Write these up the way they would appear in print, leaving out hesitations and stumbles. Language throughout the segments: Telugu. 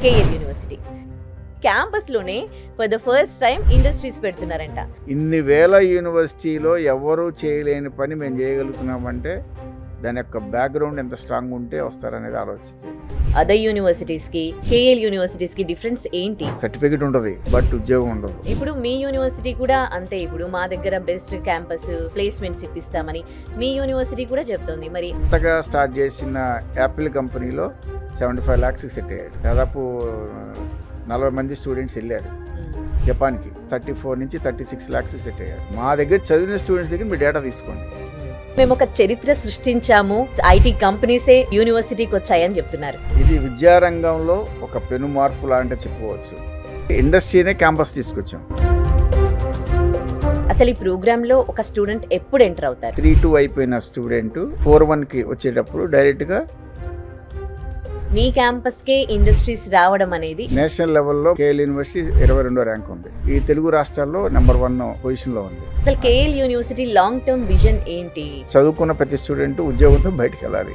కేఎల్ యూనివర్సిటీ క్యాంపస్లోనే for the first time industries పెడుతున్నారంట. ఇన్ని వేల యూనివర్సిటీలో ఎవరు చేయలేని పని మేము చేయగలుగుతున్నామంటే దాని యొక్క బ్యాక్గ్రౌండ్ ఎంత స్ట్రాంగ్ ఉంటే వస్తారనేది ఆలోచించి. అదర్ యూనివర్సిటీస్కి కేఎల్ యూనివర్సిటీస్కి డిఫరెన్స్ ఏంటి? సర్టిఫికెట్ ఉంటుంది బట్ ఉద్యోగం ఉండదు. ఇప్పుడు మీ యూనివర్సిటీ కూడా అంతే. ఇప్పుడు మా దగ్గర బెస్ట్ క్యాంపస్ ప్లేస్మెంట్స్ ఇప్పిస్తామని మీ యూనివర్సిటీ కూడా చెప్తోంది. మరి కొత్తగా స్టార్ట్ చేసిన యాపిల్ కంపెనీలో 75 lakhs సెట్ అయ్యాడు. దాదాపు 40 మంది స్టూడెంట్స్ వెళ్ళారు జపాన్కి. 34 నుంచి 36 lakhs సెట్ అయ్యారు. మా దగ్గర చదివిన స్టూడెంట్స్ దగ్గర మీ డేటా తీసుకోండి. మేము ఒక చరిత్ర సృష్టించాము, ఐటీ కంపెనీసే యూనివర్సిటీకి వచ్చాయని చెప్తున్నారు. ఇది విద్యారంగంలో ఒక పెను మార్పు లాంటి చెప్పుకోవచ్చు. ఇండస్ట్రీనే క్యాంపస్ తీసుకొచ్చాం. అసలు ఈ ప్రోగ్రాంలో ఒక స్టూడెంట్ ఎప్పుడు ఎంటర్ అవుతారు? 3-2 అయిపోయిన స్టూడెంట్ 4-1కి వచ్చేటప్పుడు డైరెక్ట్గా మీ క్యాంపస్కే ఇండస్ట్రీస్ రావడం అనేది నేషనల్ లెవెల్లో కేఎల్ యూనివర్సిటీ 22వ ర్యాంక్ ఉంది. ఈ తెలుగు రాష్ట్రాల్లో నెంబర్ 1 పొజిషన్లో ఉంది. అసలు KL university long term vision ఏంటి? చదువుకున్న ప్రతి స్టూడెంట్ ఉద్యోగంతో బయటకు వెళ్ళాలి.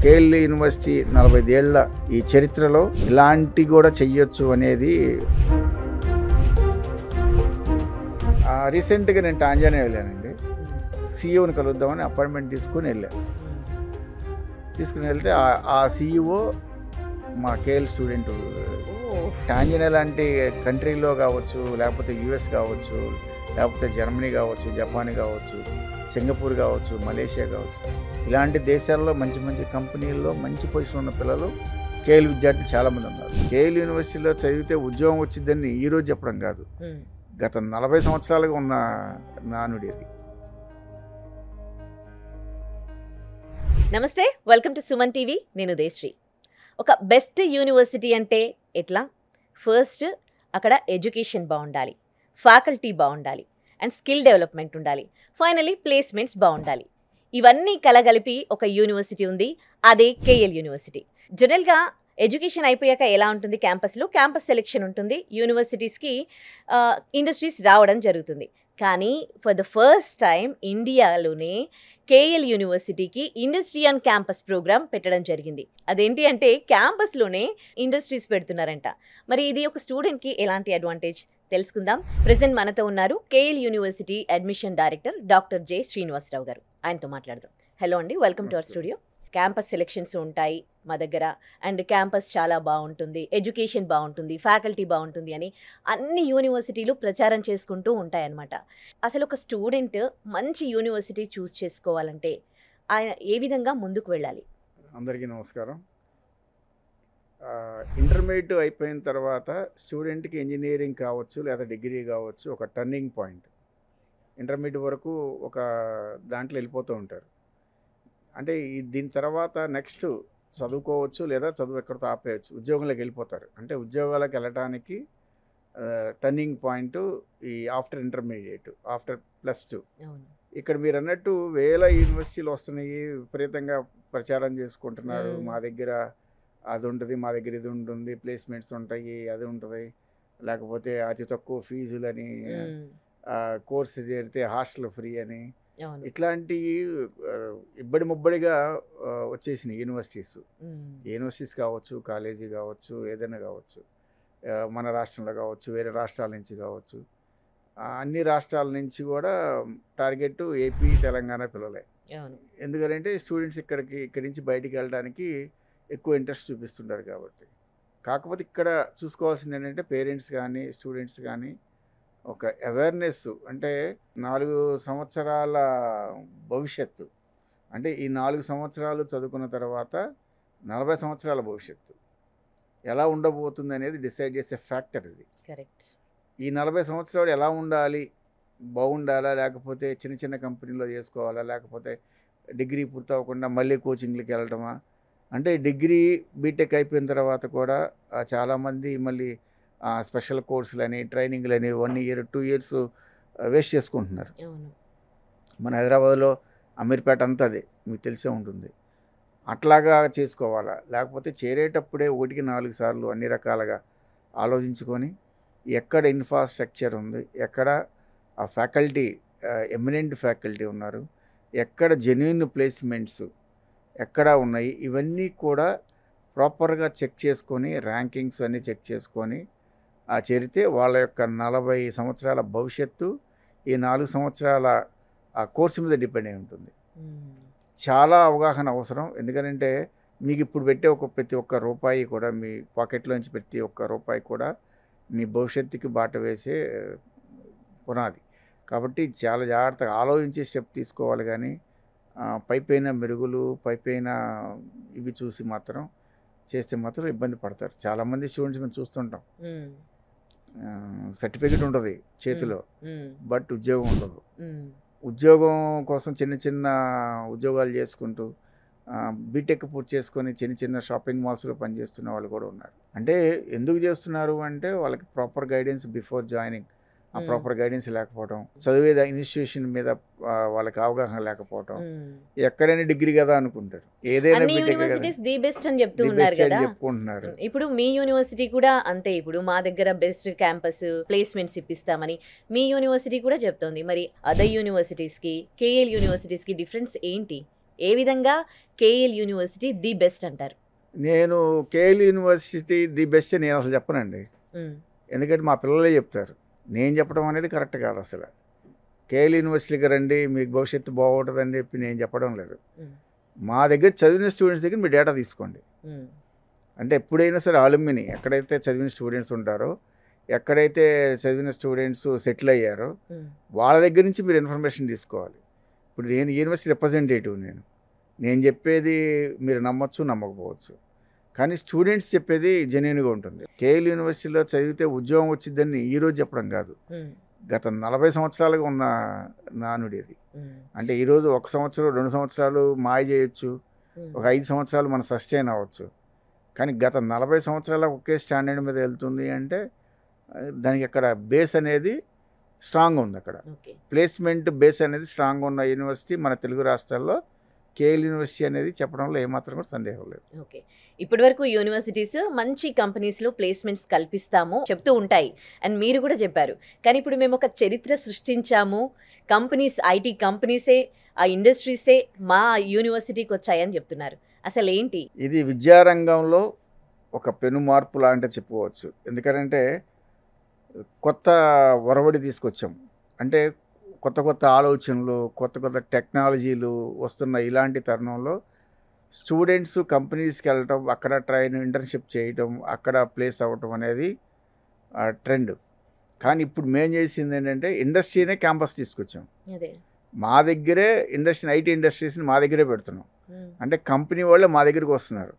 కేఎల్ యూనివర్సిటీ 45 ఏళ్ల ఈ చరిత్రలో ఇలాంటి కూడా చెయ్యొచ్చు అనేది. రీసెంట్గా నేను టాంజానియా వెళ్ళానండి. సీఈఓని కలుద్దామని అపాయింట్మెంట్ తీసుకుని వెళ్తే ఆ సీఈఓ మా కేఎల్ స్టూడెంట్. టాంజానియా లాంటి కంట్రీలో కావచ్చు, లేకపోతే యుఎస్ కావచ్చు, లేకపోతే జర్మనీ కావచ్చు, జపాన్ కావచ్చు, సింగపూర్ కావచ్చు, మలేషియా కావచ్చు, ఇలాంటి దేశాల్లో మంచి మంచి కంపెనీల్లో మంచి పొజిషన్ ఉన్న పిల్లలు కేఎల్ విద్యార్థులు చాలామంది ఉన్నారు. కేఎల్ యూనివర్సిటీలో చదివితే ఉద్యోగం వచ్చిందని ఈరోజు చెప్పడం కాదు, గత 40 సంవత్సరాలుగా ఉన్న నానుడి అది. నమస్తే, వెల్కమ్ టు సుమన్ టీవీ. నేను దేశ్రీ. ఒక బెస్ట్ యూనివర్సిటీ అంటే ఎట్లా? ఫస్ట్ అక్కడ ఎడ్యుకేషన్ బాగుండాలి, ఫ్యాకల్టీ బాగుండాలి, అండ్ స్కిల్ డెవలప్మెంట్ ఉండాలి, ఫైనలీ ప్లేస్మెంట్స్ బాగుండాలి. ఇవన్నీ కలగలిపి ఒక యూనివర్సిటీ ఉంది, అదే కేఎల్ యూనివర్సిటీ. జనరల్గా ఎడ్యుకేషన్ అయిపోయాక ఎలా ఉంటుంది? క్యాంపస్లో క్యాంపస్ సెలెక్షన్ ఉంటుంది, యూనివర్సిటీస్కి ఇండస్ట్రీస్ రావడం జరుగుతుంది. కానీ ఫర్ ద ఫస్ట్ టైం ఇండియాలోనే కేఎల్ యూనివర్సిటీకి ఇండస్ట్రీ ఆన్ క్యాంపస్ ప్రోగ్రామ్ పెట్టడం జరిగింది. అదేంటి అంటే క్యాంపస్లోనే ఇండస్ట్రీస్ పెడుతున్నారంట. మరి ఇది ఒక స్టూడెంట్కి ఎలాంటి అడ్వాంటేజ్ తెలుసుకుందాం. ప్రెజెంట్ మనతో ఉన్నారు KL university admission director doctor J Srinivasarao గారు. ఆయనతో మాట్లాడదాం. హలో అండి, welcome to our studio. Campus selections ఉంటాయి మా దగ్గర, అండ్ క్యాంపస్ చాలా బాగుంటుంది, ఎడ్యుకేషన్ బాగుంటుంది, ఫ్యాకల్టీ బాగుంటుంది అని అన్ని యూనివర్సిటీలు ప్రచారం చేసుకుంటూ ఉంటాయన్నమాట. అసలు ఒక స్టూడెంట్ మంచి యూనివర్సిటీ చూస్ చేసుకోవాలంటే ఆయన ఏ విధంగా ముందుకు వెళ్ళాలి? అందరికీ నమస్కారం. ఇంటర్మీడియట్ అయిపోయిన తర్వాత స్టూడెంట్కి ఇంజనీరింగ్ కావచ్చు లేదా డిగ్రీ కావచ్చు ఒక టర్నింగ్ పాయింట్. ఇంటర్మీడియట్ వరకు ఒక దాంట్లో వెళ్ళిపోతూ ఉంటారు. అంటే దీని తర్వాత నెక్స్ట్ చదువుకోవచ్చు లేదా చదువు ఎక్కడితో ఆపేయచ్చు, ఉద్యోగంలోకి వెళ్ళిపోతారు. అంటే ఉద్యోగాలకు వెళ్ళటానికి టర్నింగ్ పాయింట్ ఈ ఆఫ్టర్ ఇంటర్మీడియట్, ఆఫ్టర్ +2. ఇక్కడ మీరు అన్నట్టు వేల యూనివర్సిటీలు వస్తున్నాయి, విపరీతంగా ప్రచారం చేసుకుంటున్నారు. మా దగ్గర అది ఉంటుంది, మా దగ్గర ఇది ఉంటుంది, ప్లేస్మెంట్స్ ఉంటాయి, అది ఉంటుంది, లేకపోతే అతి తక్కువ ఫీజులని, కోర్సు చేరితే హాస్టల్ ఫ్రీ అని, ఇట్లాంటి ఇబ్బడి ముబ్బడిగా వచ్చేసినాయి యూనివర్సిటీస్ కావచ్చు, కాలేజీ కావచ్చు, ఏదైనా కావచ్చు, మన రాష్ట్రంలో కావచ్చు, వేరే రాష్ట్రాల నుంచి కావచ్చు. అన్ని రాష్ట్రాల నుంచి కూడా టార్గెట్ ఏపీ, తెలంగాణ పిల్లలే. ఎందుకంటే స్టూడెంట్స్ ఇక్కడి నుంచి బయటికి వెళ్ళడానికి ఎక్కువ ఇంట్రెస్ట్ చూపిస్తుంటారు కాబట్టి. కాకపోతే ఇక్కడ చూసుకోవాల్సింది ఏంటంటే పేరెంట్స్ కానీ స్టూడెంట్స్ కానీ ఒక అవేర్నెస్. అంటే 4 సంవత్సరాల భవిష్యత్తు, అంటే ఈ 4 సంవత్సరాలు చదువుకున్న తర్వాత 40 సంవత్సరాల భవిష్యత్తు ఎలా ఉండబోతుంది అనేది డిసైడ్ చేసే ఫ్యాక్టర్ ఇది. కరెక్ట్. ఈ 40 సంవత్సరాలు ఎలా ఉండాలి, బాగుండాలా, లేకపోతే చిన్న చిన్న కంపెనీలో చేసుకోవాలా, లేకపోతే డిగ్రీ పూర్తవ్వకుండా మళ్ళీ కోచింగ్లకి వెళ్ళటమా? అంటే డిగ్రీ బీటెక్ అయిపోయిన తర్వాత కూడా చాలామంది మళ్ళీ స్పెషల్ కోర్సులని, ట్రైనింగ్లని 1 year 2 years వేస్ట్ చేసుకుంటున్నారు. మన హైదరాబాద్లో అమీర్పేట అంతా అదే, మీకు తెలిసే ఉంటుంది. అట్లాగా చేసుకోవాలా, లేకపోతే చేరేటప్పుడే 1కి 4 సార్లు అన్ని రకాలుగా ఆలోచించుకొని ఎక్కడ ఇన్ఫ్రాస్ట్రక్చర్ ఉంది, ఎక్కడ ఆ ఫ్యాకల్టీ ఎమినెంట్ ఫ్యాకల్టీ ఉన్నారు, ఎక్కడ జెన్యూన్ ప్లేస్మెంట్స్, ఎక్కడ ఉన్నాయి, ఇవన్నీ కూడా ప్రాపర్గా చెక్ చేసుకొని ర్యాంకింగ్స్ అన్నీ చెక్ చేసుకొని చేరితే వాళ్ళ యొక్క 40 సంవత్సరాల భవిష్యత్తు ఈ 4 సంవత్సరాల ఆ కోర్సు మీద డిపెండ్ అయి ఉంటుంది. చాలా అవగాహన అవసరం. ఎందుకంటే మీకు ఇప్పుడు పెట్టే ప్రతి ఒక్క రూపాయి కూడా మీ పాకెట్లోంచి ప్రతి ఒక్క రూపాయి కూడా మీ భవిష్యత్తుకి బాట వేసే పునాది. కాబట్టి చాలా జాగ్రత్తగా ఆలోచించి స్టెప్ తీసుకోవాలి. కానీ పైపైన మెరుగులు పైపైన ఇవి చూసి మాత్రం చేస్తే మాత్రం ఇబ్బంది పడతారు. చాలామంది స్టూడెంట్స్ మేము చూస్తుంటాం. సర్టిఫికెట్ ఉంటుంది చేతిలో, బట్ ఉద్యోగం ఉండదు. ఉద్యోగం కోసం చిన్న చిన్న ఉద్యోగాలు చేసుకుంటూ బీటెక్ పూర్తి చేసుకొని చిన్న చిన్న షాపింగ్ మాల్స్లో పనిచేస్తున్న వాళ్ళు కూడా ఉన్నారు. అంటే ఎందుకు చేస్తున్నారు అంటే వాళ్ళకి ప్రాపర్ గైడెన్స్ బిఫోర్ జాయినింగ్, ఆ ప్రాపర్ గైడెన్స్ లేకపోవడం, చదివే ఇన్స్టిట్యూషన్ మీద వాళ్ళకి అవగాహన లేకపోవడం, ఎక్కడైనా డిగ్రీ కదా అనుకుంటారు, ఏదైనా యూనివర్సిటీస్ ది బెస్ట్ అని చెప్తూ ఉన్నారు కదా చెప్పుకుంటున్నారు. ఇప్పుడు మీ యూనివర్సిటీ కూడా అంతే, ఇప్పుడు మా దగ్గర బెస్ట్ క్యాంపస్ ప్లేస్మెంట్స్ ఇప్పిస్తామని మీ యూనివర్సిటీ కూడా చెప్తోంది. మరి అదర్ యూనివర్సిటీస్కి కేఎల్ యూనివర్సిటీస్కి డిఫరెన్స్ ఏంటి? ఏ విధంగా కేఎల్ యూనివర్సిటీ ది బెస్ట్ అంటారు? నేను కేఎల్ యూనివర్సిటీ ది బెస్ట్ నేను అసలు చెప్పనండి. ఎందుకంటే మా పిల్లలే చెప్తారు. నేను చెప్పడం అనేది కరెక్ట్ కాదు. అసలు కేఎల్ యూనివర్సిటీకి రండి మీకు భవిష్యత్తు బాగుంటుందని చెప్పి నేను చెప్పడం లేదు. మా దగ్గర చదివిన స్టూడెంట్స్ దగ్గర మీ డేటా తీసుకోండి. అంటే ఎప్పుడైనా సరే ఆలుమిని ఎక్కడైతే చదివిన స్టూడెంట్స్ ఉంటారో, ఎక్కడైతే చదివిన స్టూడెంట్స్ సెటిల్ అయ్యారో వాళ్ళ దగ్గర నుంచి మీరు ఇన్ఫర్మేషన్ తీసుకోవాలి. ఇప్పుడు నేను యూనివర్సిటీ రిప్రజెంటేటివ్, నేను చెప్పేది మీరు నమ్మచ్చు నమ్మకపోవచ్చు, కానీ స్టూడెంట్స్ చెప్పేది జెన్యూన్గా ఉంటుంది. కేఎల్ యూనివర్సిటీలో చదివితే ఉద్యోగం వచ్చిందని ఈరోజు చెప్పడం కాదు, గత 40 సంవత్సరాలుగా ఉన్న నానుడి అది. అంటే ఈరోజు 1 సంవత్సరం 2 సంవత్సరాలు మాయ చేయొచ్చు, ఒక 5 సంవత్సరాలు మనం సస్టైన్ అవ్వచ్చు, కానీ గత 40 సంవత్సరాల ఒకే స్టాండర్డ్ మీద వెళ్తుంది అంటే దానికి అక్కడ బేస్ అనేది స్ట్రాంగ్ ఉంది. అక్కడ ప్లేస్మెంట్ బేస్ అనేది స్ట్రాంగ్ ఉన్న యూనివర్సిటీ మన తెలుగు రాష్ట్రాల్లో కేఎల్ యూనివర్సిటీ అనేది చెప్పడంలో ఏమాత్రం కూడా సందేహం లేదు. ఓకే, ఇప్పటి వరకు యూనివర్సిటీస్ మంచి కంపెనీస్లో ప్లేస్మెంట్స్ కల్పిస్తాము చెప్తూ ఉంటాయి అండ్ మీరు కూడా చెప్పారు. కానీ ఇప్పుడు మేము ఒక చరిత్ర సృష్టించాము, కంపెనీస్ ఐటీ కంపెనీసే ఆ ఇండస్ట్రీసే మా యూనివర్సిటీకి వచ్చాయని చెప్తున్నారు. అసలు ఏంటి ఇది? విద్యారంగంలో ఒక పెను మార్పు లాంటి చెప్పుకోవచ్చు. ఎందుకంటే కొత్త ఒరవడి తీసుకొచ్చాం. అంటే కొత్త కొత్త ఆలోచనలు, కొత్త కొత్త టెక్నాలజీలు వస్తున్న ఇలాంటి తరుణంలో స్టూడెంట్స్ కంపెనీస్కి వెళ్ళటం, అక్కడ ఇంటర్న్షిప్ చేయటం, అక్కడ ప్లేస్ అవ్వటం అనేది ట్రెండ్. కానీ ఇప్పుడు మేము చేసింది ఏంటంటే ఇండస్ట్రీనే క్యాంపస్ తీసుకొచ్చాం. మా దగ్గరే ఇండస్ట్రీ, ఐటీ ఇండస్ట్రీస్ని మా దగ్గరే పెడుతున్నాం. అంటే కంపెనీ వాళ్ళే మా దగ్గరికి వస్తున్నారు.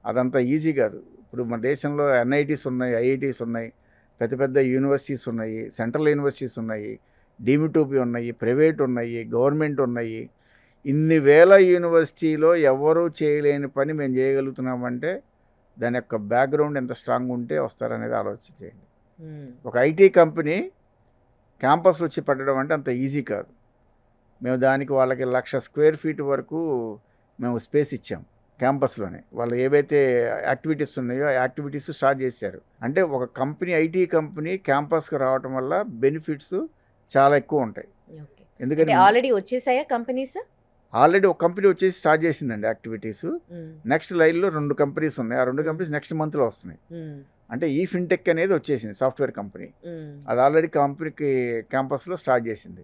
అదంతా ఈజీ కాదు. ఇప్పుడు మన దేశంలో ఎన్ఐటీస్ ఉన్నాయి, ఐఐటీస్ ఉన్నాయి, పెద్ద పెద్ద యూనివర్సిటీస్ ఉన్నాయి, సెంట్రల్ యూనివర్సిటీస్ ఉన్నాయి, డీమ్డ్ ఉన్నాయి, ప్రైవేట్ ఉన్నాయి, గవర్నమెంట్ ఉన్నాయి. ఇన్ని వేల యూనివర్సిటీలో ఎవరూ చేయలేని పని మేము చేయగలుగుతున్నామంటే దాని యొక్క బ్యాక్గ్రౌండ్ ఎంత స్ట్రాంగ్ ఉంటే వస్తారనేది ఆలోచించేయండి. ఒక ఐటీ కంపెనీ క్యాంపస్ వచ్చి పట్టడం అంటే అంత ఈజీ కాదు. మేము దానికి వాళ్ళకి 1,00,000 స్క్వేర్ ఫీట్ వరకు మేము స్పేస్ ఇచ్చాం క్యాంపస్లోనే. వాళ్ళు ఏవైతే యాక్టివిటీస్ ఉన్నాయో ఆ యాక్టివిటీస్ స్టార్ట్ చేశారు. అంటే ఒక కంపెనీ, ఐటీ కంపెనీ క్యాంపస్కి రావడం వల్ల బెనిఫిట్స్ చాలా ఎక్కువ ఉంటాయి. ఎందుకంటే ఆల్రెడీ వచ్చేసాయా కంపెనీస్? ఆల్రెడీ ఒక కంపెనీ వచ్చేసి స్టార్ట్ చేసిందండి యాక్టివిటీస్. నెక్స్ట్ లైన్లో 2 కంపెనీస్ ఉన్నాయి. ఆ 2 కంపెనీస్ నెక్స్ట్ మంత్లో వస్తున్నాయి. అంటే ఈ ఫిన్టెక్ అనేది వచ్చేసింది, సాఫ్ట్వేర్ కంపెనీ. అది ఆల్రెడీ కంపెనీకి క్యాంపస్లో స్టార్ట్ చేసింది.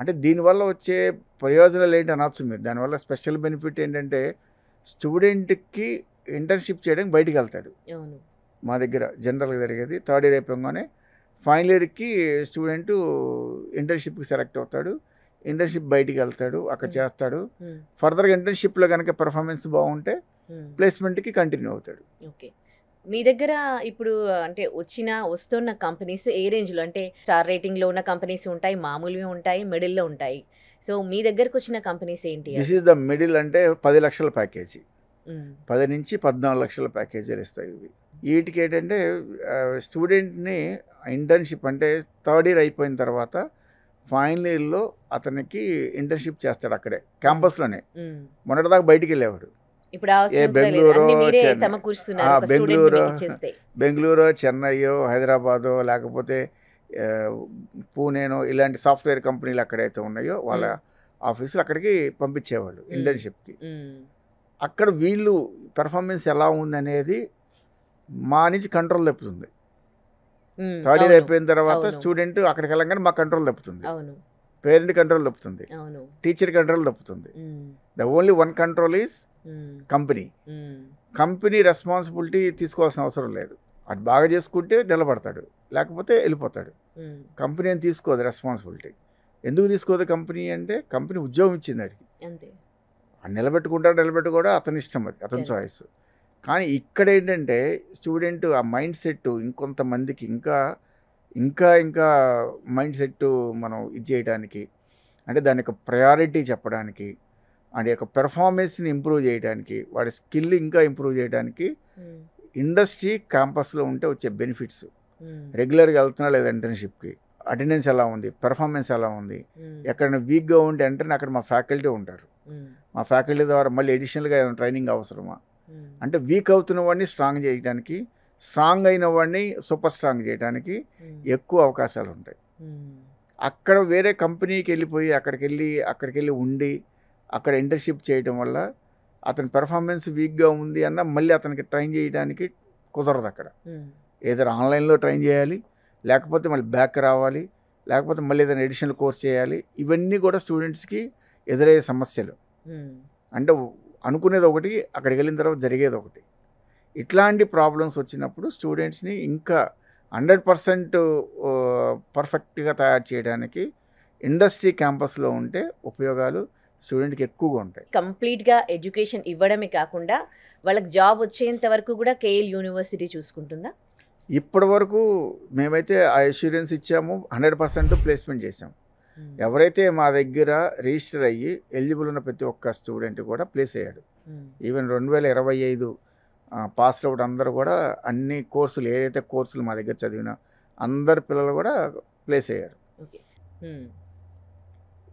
అంటే దీనివల్ల వచ్చే ప్రయోజనాలు ఏంటి అనొచ్చు మీరు. దానివల్ల స్పెషల్ బెనిఫిట్ ఏంటంటే స్టూడెంట్కి ఇంటర్న్షిప్ చేయడానికి బయటికి వెళ్తాడు. మా దగ్గర జనరల్గా జరిగేది 3rd ఇయర్ అయిపోగానే ఫైనల్ ఇయర్కి స్టూడెంట్ ఇంటర్న్షిప్కి సెలెక్ట్ అవుతాడు. ఇంటర్న్షిప్ బయటికి వెళ్తాడు, అక్కడ చేస్తాడు. ఫర్దర్గా ఇంటర్న్షిప్లో కనుక పెర్ఫార్మెన్స్ బాగుంటే ప్లేస్మెంట్కి కంటిన్యూ అవుతాడు. ఓకే, మీ దగ్గర ఇప్పుడు అంటే వస్తున్న కంపెనీస్ ఏ రేంజ్లో? అంటే స్టార్ రేటింగ్లో ఉన్న కంపెనీస్ ఉంటాయి, మామూలుగా ఉంటాయి, మిడిల్లో ఉంటాయి. సో మీ దగ్గరకు వచ్చిన కంపెనీస్ ఏంటి? This is the middle. అంటే 10 లక్షల ప్యాకేజీ, 10 నుంచి 14 లక్షల ప్యాకేజీలు ఇస్తాయి ఇవి. వీటికి ఏంటంటే స్టూడెంట్ని ఇంటర్న్షిప్ అంటే 3rd ఇయర్ అయిపోయిన తర్వాత ఫైనల్ ఇయర్లో అతనికి ఇంటర్న్షిప్ చేస్తాడు అక్కడే క్యాంపస్లోనే. మొన్నటిదాకా బయటికి వెళ్ళేవాడు. బెంగళూరు, చెన్నైయో, హైదరాబాదో, లేకపోతే పూణేనో ఇలాంటి సాఫ్ట్వేర్ కంపెనీలు ఎక్కడైతే ఉన్నాయో వాళ్ళ ఆఫీసులు అక్కడికి పంపించేవాళ్ళు ఇంటర్న్షిప్కి. అక్కడ వీళ్ళు పెర్ఫార్మెన్స్ ఎలా ఉందనేది మా నుంచి కంట్రోల్ తప్పుతుంది. థర్డ్ ఇయర్ అవును అయిపోయిన తర్వాత అవును స్టూడెంట్ అక్కడికి వెళ్ళంగానే మా కంట్రోల్ తప్పుతుంది, అవును పేరెంట్ కంట్రోల్ తప్పుతుంది, అవును టీచర్ కంట్రోల్ తప్పుతుంది. Um, the only one control is um, company. Um, company responsibility తీసుకోవాల్సిన అవసరం లేదు. అది బాగా చేసుకుంటే నిలబడతాడు, లేకపోతే వెళ్ళిపోతాడు. ఉమ్, కంపెనీ అని తీసుకోదు రెస్పాన్సిబిలిటీ. ఎందుకు తీసుకోదు కంపెనీ అంటే కంపెనీ ఉద్యోగం ఇచ్చింది అడిగి. అంతే. నిలబెట్టుకోవడం అతని ఇష్టం, అది అతని Correct. చాయిస్. కానీ ఇక్కడ ఏంటంటే స్టూడెంట్ ఆ మైండ్ సెట్ ఇంకొంతమందికి ఇంకా ఇంకా ఇంకా మైండ్ సెట్ మనం ఇది చేయడానికి, అంటే దాని యొక్క ప్రయారిటీ చెప్పడానికి, వాడి యొక్క పెర్ఫార్మెన్స్ని ఇంప్రూవ్ చేయడానికి, వాడి స్కిల్ ఇంకా ఇంప్రూవ్ చేయడానికి ఉమ్, ఇండస్ట్రీ క్యాంపస్లో ఉంటే వచ్చే బెనిఫిట్స్, ఉమ్, రెగ్యులర్గా వెళ్తున్నా లేదా ఇంటర్న్షిప్కి, అటెండెన్స్ ఎలా ఉంది, పెర్ఫార్మెన్స్ ఎలా ఉంది, ఉమ్, ఎక్కడైనా వీక్గా ఉంటే వెంటనే అక్కడ మా ఫ్యాకల్టీ ఉంటారు. ఉమ్, మా ఫ్యాకల్టీ ద్వారా మళ్ళీ అడిషనల్గా ఏదైనా ట్రైనింగ్ అవసరమా, ఉమ్, అంటే వీక్ అవుతున్న వాడిని స్ట్రాంగ్ చేయడానికి, స్ట్రాంగ్ అయిన వాడిని సూపర్ స్ట్రాంగ్ చేయడానికి ఉమ్, ఎక్కువ అవకాశాలు ఉంటాయి. ఉమ్, అక్కడ వేరే కంపెనీకి వెళ్ళిపోయి అక్కడికి వెళ్ళి ఉండి అక్కడ ఇంటర్న్షిప్ చేయడం వల్ల అతని పెర్ఫార్మెన్స్ వీక్గా ఉంది అన్న మళ్ళీ అతనికి ట్రైన్ చేయడానికి కుదరదు. అక్కడ ఉమ్, ఏదైనా ఆన్లైన్లో ట్రైన్ చేయాలి, లేకపోతే మళ్ళీ బ్యాక్ రావాలి, లేకపోతే మళ్ళీ ఏదైనా అడిషనల్ కోర్స్ చేయాలి. ఇవన్నీ కూడా స్టూడెంట్స్కి ఎదురయ్యే సమస్యలు. ఉమ్, అంటే అనుకునేది ఒకటి, అక్కడికి వెళ్ళిన తర్వాత జరిగేది ఒకటి. ఇట్లాంటి ప్రాబ్లమ్స్ వచ్చినప్పుడు స్టూడెంట్స్ని ఇంకా 100% పర్ఫెక్ట్గా తయారు చేయడానికి ఇండస్ట్రీ క్యాంపస్లో ఉంటే ఉపయోగాలు స్టూడెంట్కి ఎక్కువగా ఉంటాయి. కంప్లీట్గా ఎడ్యుకేషన్ ఇవ్వడమే కాకుండా వాళ్ళకి జాబ్ వచ్చేంత వరకు కూడా కేఎల్ యూనివర్సిటీ చూసుకుంటుందా? ఇప్పటి వరకు మేమైతే ఆ అష్యూరెన్స్ ఇచ్చాము, 100% ప్లేస్మెంట్ చేసాం. ఉమ్, ఎవరైతే మా దగ్గర రిజిస్టర్ అయ్యి ఎలిజిబుల్ ఉన్న ప్రతి ఒక్క స్టూడెంట్ కూడా ప్లేస్ అయ్యాడు. ఉమ్, ఈవెన్ 2025 పాస్ అవుట్ అందరూ కూడా అన్ని కోర్సులు ఏదైతే కోర్సులు మా దగ్గర చదివినా అందరు పిల్లలు కూడా ప్లేస్ అయ్యారు. ఓకే. ఉమ్,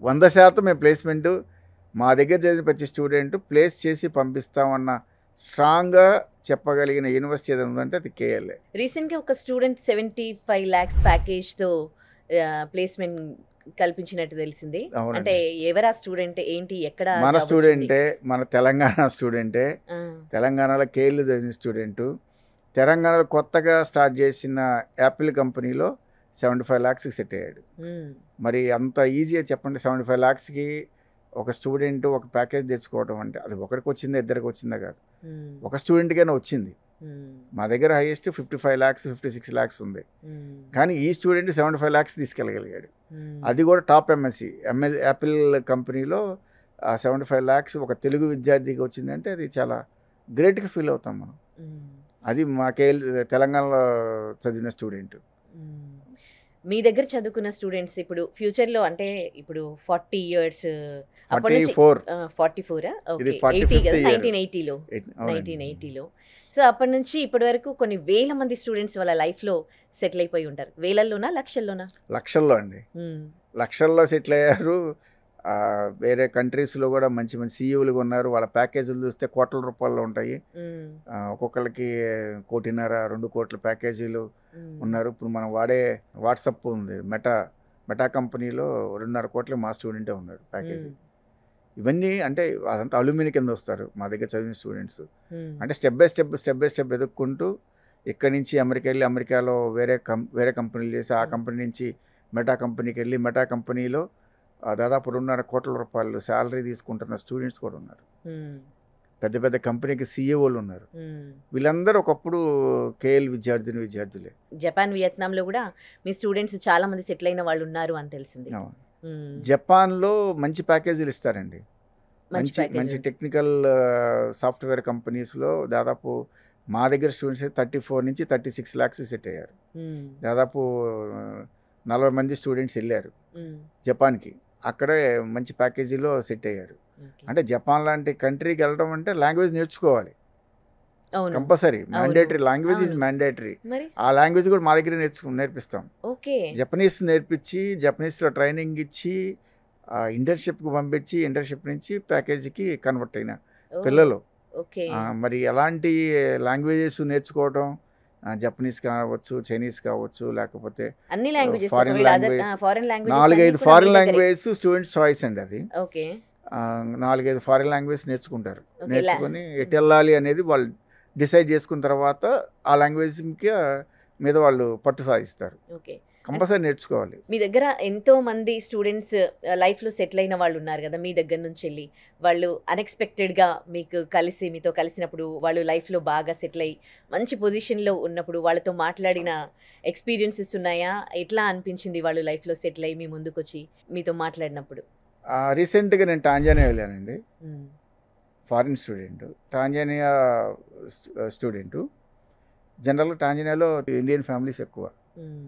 100% మేము ప్లేస్మెంట్ మా దగ్గర చదివిన ప్రతి స్టూడెంట్ ప్లేస్ చేసి పంపిస్తామన్న స్ట్రాంగ్గా చెప్పగలిగిన యూనివర్సిటీ ఏదైనా ఉందంటే అది కేఎల్ఏ. రీసెంట్గా ఒక స్టూడెంట్ 75 lakhs ప్యాకేజ్తో ప్లేస్మెంట్ కల్పించినట్టు తెలిసింది. అంటే అవునండి, ఎవరా స్టూడెంట్, ఏంటి, ఎక్కడ మన జాబ్ వచ్చింది? స్టూడెంటే, మన తెలంగాణ స్టూడెంటే. ఆ, తెలంగాణలో కేఎల్ చదివిన స్టూడెంటు. తెలంగాణలో కొత్తగా స్టార్ట్ చేసిన యాపిల్ కంపెనీలో 75 lakhsకి సెట్ అయ్యాడు. ఉమ్, మరి అంత ఈజీగా చెప్పండి, 75 lakhsకి ఒక స్టూడెంట్ ఒక ప్యాకేజ్ తెచ్చుకోవడం అంటే అది ఒకరికి వచ్చిందా ఇద్దరికి వచ్చిందా కాదు, ఉమ్, ఒక స్టూడెంట్కైనా వచ్చింది. ఉమ్, మా దగ్గర హైయెస్ట్ 55 lakhs 56 lakhs ఉంది, ఉమ్, కానీ ఈ స్టూడెంట్ 75 lakhs తీసుకెళ్ళగలిగాడు. ఉమ్, అది కూడా టాప్ ఎంఎస్సి యాపిల్ కంపెనీలో 75 lakhs ఒక తెలుగు విద్యార్థికి వచ్చిందంటే అది చాలా గ్రేట్గా ఫీల్ అవుతాం మనం. ఉమ్, అది మా తెలంగాణలో చదివిన స్టూడెంట్. ఉమ్. మీ దగ్గర చదువుకున్న స్టూడెంట్స్ ఇప్పుడు ఫ్యూచర్లో అంటే ఇప్పుడు 40 years అప్పటి నుంచి 44 44 ఇది ఓకే 45th 80 కదా, year. 1980లో అవునండి. 1980లో. సో అప్పటి నుంచి ఇప్పటి వరకు కొన్ని వేల మంది స్టూడెంట్స్ వాళ్ళ లైఫ్లో సెటిల్ అయిపోయి ఉంటారు. వేలల్లోనా లక్షల్లోనా? లక్షల్లో అండి, ఉమ్, లక్షల్లో సెటిల్ అయ్యారు. వేరే కంట్రీస్లో కూడా మంచి మంచి సీఈఓలుగా ఉన్నారు. వాళ్ళ ప్యాకేజీలు చూస్తే కోట్ల రూపాయల్లో ఉంటాయి. ఉమ్, ఒక్కొక్కరికి 1.5 2 కోట్ల ప్యాకేజీలు ఉమ్, ఉన్నారు. ఇప్పుడు మనం వాడే వాట్సాప్ ఉంది, మెటా కంపెనీలో 2.5 కోట్ల మా స్టూడెంటే ఉన్నాడు ప్యాకేజీ. ఉమ్, ఇవన్నీ అంటే అదంతా అల్యూమిని కింద వస్తారు మా దగ్గర చదివిన స్టూడెంట్స్. ఉమ్, అంటే స్టెప్ బై స్టెప్ ఎదుక్కుంటూ ఇక్కడి నుంచి అమెరికా వెళ్ళి అమెరికాలో వేరే కంపెనీలు చేసి ఆ కంపెనీ నుంచి మెటా కంపెనీకి వెళ్ళి మెటా కంపెనీలో దాదాపు 2.5 కోట్ల రూపాయలు శాలరీ తీసుకుంటున్న స్టూడెంట్స్ కూడా ఉన్నారు. ఉమ్, పెద్ద పెద్ద కంపెనీకి సీఈఓలు ఉన్నారు. ఉమ్. వీళ్ళందరూ ఒకప్పుడు కేఎల్ విద్యార్థులే. జపాన్, వియత్నాంలో కూడా మీ స్టూడెంట్స్ చాలా మంది సెటిల్ అయిన వాళ్ళు ఉన్నారు అని తెలిసింది. అవును. ఉమ్, జపాన్లో మంచి ప్యాకేజీలు ఇస్తారండి. మంచి మంచి ప్యాకేజ్. టెక్నికల్ సాఫ్ట్వేర్ కంపెనీస్లో దాదాపు మా దగ్గర స్టూడెంట్స్ 34 నుంచి 36 lakhs సెట్ అయ్యారు. ఉమ్, దాదాపు 40 మంది స్టూడెంట్స్ వెళ్ళారు ఉమ్, జపాన్కి. అక్కడే మంచి ప్యాకేజీలో సెట్ అయ్యారు. ఓకే. అంటే జపాన్ లాంటి కంట్రీకి వెళ్ళడం అంటే లాంగ్వేజ్ నేర్చుకోవాలి, అవును. Compulsory, mandatory. లాంగ్వేజ్ ఈజ్ అవును. మ్యాండేటరీ. మరి ఆ లాంగ్వేజ్ కూడా మా దగ్గర నేర్పిస్తాం. ఓకే. జపనీస్ నేర్పించి జపనీస్లో ట్రైనింగ్ ఇచ్చి ఇంటర్న్షిప్కి పంపించి ఇంటర్న్షిప్ నుంచి ప్యాకేజీకి కన్వర్ట్ అయిన ఓ, పిల్లలు. ఓకే. మరి ఎలాంటి లాంగ్వేజెస్ నేర్చుకోవడం, జపనీస్ కావచ్చు, చైనీస్ కావచ్చు, లేకపోతే అన్ని లాంగ్వేజెస్ foreign ఒకవేళ language, foreign 4-5 foreign languages students choice అండి అది. ఓకే. 4, 5 ఫారిన్ లాంగ్వేజ్ నేర్చుకుంటారు. ఓకే. నేర్చుకొని ఎటు వెళ్ళాలి అనేది వాళ్ళు డిసైడ్ చేసుకున్న తర్వాత ఆ లాంగ్వేజ్‌కి మీద వాళ్ళు పట్టు సాధిస్తారు. ఓకే. కంపల్సరీ నేర్చుకోవాలి. మీ దగ్గర ఎంతో మంది స్టూడెంట్స్ లైఫ్‌లో సెటిల్ అయిన వాళ్ళు ఉన్నారు గదా! మీ దగ్గర నుంచెళ్ళి. వాళ్ళు అన్‌ఎక్స్‌పెక్టెడ్‌గా మీతో కలిసినప్పుడు వాళ్ళు లైఫ్‌లో బాగా సెటిల్ అయ్యి మంచి పొజిషన్‌లో ఉన్నప్పుడు వాళ్ళతో మాట్లాడిన ఎక్స్‌పీరియన్సెస్ ఉన్నాయా? ఎట్లా అనిపించింది వాళ్ళు లైఫ్‌లో సెటిల్ అయ్యి మీ ముందుకొచ్చి మీతో మాట్లాడినప్పుడు? రీసెంట్‌గా నేను టాంజానియా వెళ్ళానండి. హ్మ్. Foreign student. Tanzania student. జనరల్‌గా టాంజానియాలో ఇండియన్ ఫ్యామిలీస్ ఎక్కువ. హ్మ్.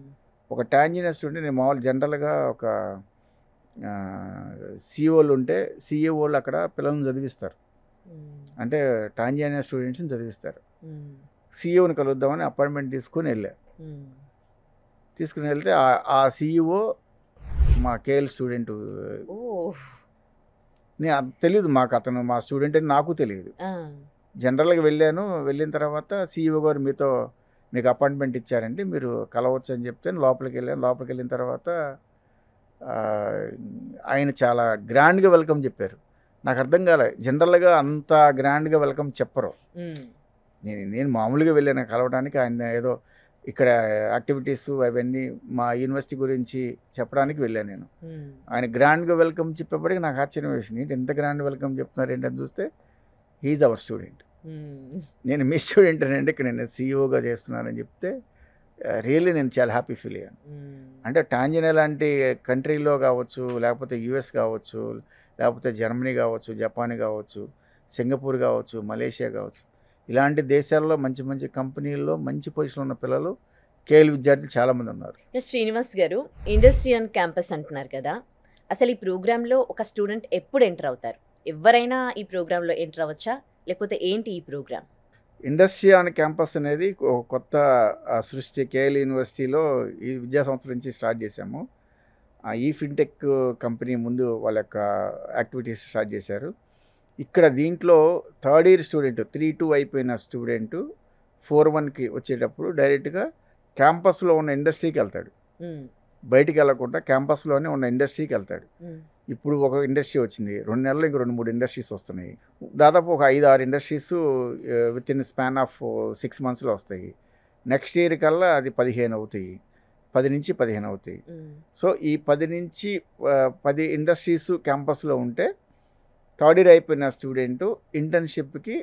ఒక టాంజానియా స్టూడెంట్ నేను మామూలు జనరల్‌గా ఒక సీఈఓలు ఉంటే సీఈఓలు అక్కడ పిల్లల్ని చదివిస్తారు. హ్మ్. అంటే టాంజానియా స్టూడెంట్స్‌ని చదివిస్తారు. హ్మ్. సీఈఓని కలుద్దామని అపాయింట్మెంట్ తీసుకొని వెళ్ళా. హ్మ్. తీసుకొని వెళ్తే ఆ సీఈఓ మా కేఎల్ స్టూడెంటు. ఓహ్! తెలీదు మాకు అతను మా స్టూడెంట్ అని నాకు తెలియదు. ఆ! జనరల్‌గా వెళ్ళాను. వెళ్ళిన తర్వాత సీఈఓ గారు మీకు అపాయింట్మెంట్ ఇచ్చారండి. మీరు కలవచ్చు అని చెప్తే లోపలికెళ్ళాను. లోపలికెళ్ళిన తర్వాత ఆహ్, ఆయన చాలా గ్రాండ్‌గా వెల్కమ్ చెప్పారు. నాకు అర్థం కాలే. జనరల్‌గా అంత గ్రాండ్‌గా వెల్కమ్ చెప్పరు. హ్మ్. నేను మామూలుగా వెళ్ళాను కలవడానికి. ఆయన ఏదో ఇక్కడ యాక్టివిటీస్ అవన్నీ మా యూనివర్సిటీ గురించి చెప్పడానికి వెళ్ళాను నేను. హ్మ్. ఆయన గ్రాండ్‌గా వెల్కమ్ చెప్పేప్పటికి నాకు ఆశ్చర్యం వేసింది. ఏంటి ఇంత గ్రాండ్ వెల్కమ్ చెప్తున్నారు ఏంటి అని చూస్తే హి ఈజ్ అవర్ స్టూడెంట్. హ్మ్. నేను మీ స్టూడెంటేనండి. ఇక్కడ నేను సీఈఓగా చేస్తున్నానని చెప్తే రియల్లీ నేను చాలా హ్యాపీ ఫీల్ అయ్యాను. హ్మ్. అంటే టాంజానియా లాంటి కంట్రీలో కావచ్చు, లేకపోతే యూఎస్ కావచ్చు, లేకపోతే జర్మనీ కావచ్చు, జపాన్ కావచ్చు, సింగపూర్ కావచ్చు, మలేషియా కావచ్చు. ఇలాంటి దేశాల్లో మంచి మంచి కంపెనీల్లో మంచి పొజిషన్‌లో ఉన్న పిల్లలు కేఎల్ విద్యార్థులు చాలామంది ఉన్నారు. శ్రీనివాస్ గారు, ఇండస్ట్రీ ఆన్ క్యాంపస్ అంటున్నారు కదా! అసలు ఈ ప్రోగ్రామ్‌లో ఒక స్టూడెంట్ ఎప్పుడు ఎంటర్ అవుతారు? ఎవ్వరైనా ఈ ప్రోగ్రామ్‌లో ఎంటర్ అవ్వచ్చా? లేకపోతే ఏంటి ఈ ప్రోగ్రామ్? ఇండస్ట్రీ ఆన్ క్యాంపస్ అనేది కొత్త సృష్టి కేఎల్ యూనివర్సిటీలో ఈ విద్యా సంవత్సరం నుంచి స్టార్ట్ చేశాము. ఈ ఫిన్‌టెక్ కంపెనీ ముందు వాళ్ళ యొక్క యాక్టివిటీస్ స్టార్ట్ చేశారు. ఇక్కడ దీంట్లో థర్డ్ ఇయర్ స్టూడెంట్ 3-2 అయిపోయిన స్టూడెంట్ 4-1కి వచ్చేటప్పుడు డైరెక్ట్‌గా క్యాంపస్‌లో ఉన్న ఇండస్ట్రీకి వెళ్తాడు. హ్మ్. బయటికి వెళ్ళకుండా క్యాంపస్‌లోనే ఉన్న ఇండస్ట్రీకి వెళ్తాడు. హ్మ్. ఇప్పుడు ఒక ఇండస్ట్రీ వచ్చింది. 2 నెలల్లో ఇంకో 2, 3 ఇండస్ట్రీస్ వస్తున్నాయి. దాదాపు ఒక 5, 6 ఇండస్ట్రీస్ వితిన్ స్పాన్ ఆఫ్ 6 మంత్స్‌లో వస్తాయి. నెక్స్ట్ ఇయర్ కల్లా అది 15 అవుతాయి. 10-15 అవుతాయి. హ్మ్. సో, ఈ 10 ఇండస్ట్రీస్ క్యాంపస్‌లో ఉంటే థర్డ్ ఇయర్ అయిపోయిన స్టూడెంట్ ఇంటర్న్‌షిప్‌కి